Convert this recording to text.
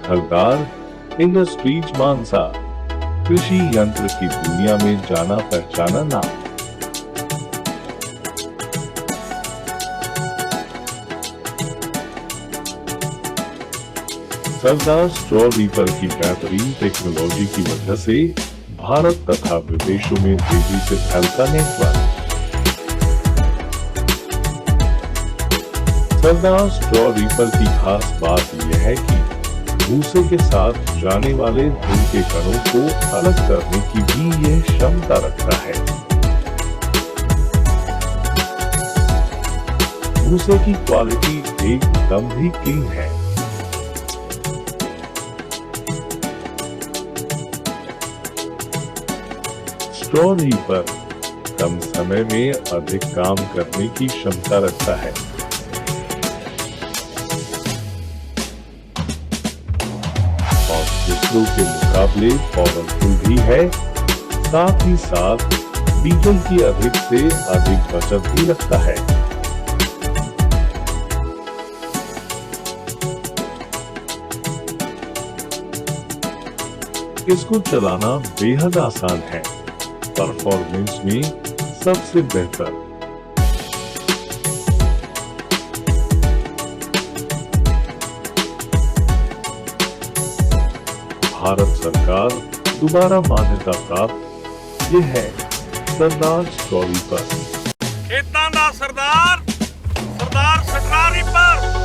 Haldar industries मानसा, कृषि यंत्र की दुनिया में जाना पहचाना नाम। सरदार स्ट्रॉ रीपर की बेहतरीन टेक्नोलॉजी की वजह से भारत तथा विदेशों में तेजी से फैलता नेटवर्क। सरदार स्ट्रॉ रीपर की खास बात यह है कि भूसे के साथ जाने वाले धूल के कणों को अलग करने की भी यह क्षमता रखता है। भूसे की क्वालिटी एकदम भी क्लीन है। स्ट्रॉ रीपर कम समय में अधिक काम करने की क्षमता रखता है। और दूसरों के मुकाबले पावरफुल भी है, साथ ही साथ डीजल की अधिक से अधिक बचत भी रखता है। इसको चलाना बेहद आसान है, परफॉर्मेंस में सबसे बेहतर। भारत सरकार दोबारा मान्यता प्राप्त ये है सरदार स्ट्रॉ रीपर। खेतां दा सरदार, सरदार स्ट्रॉ रीपर।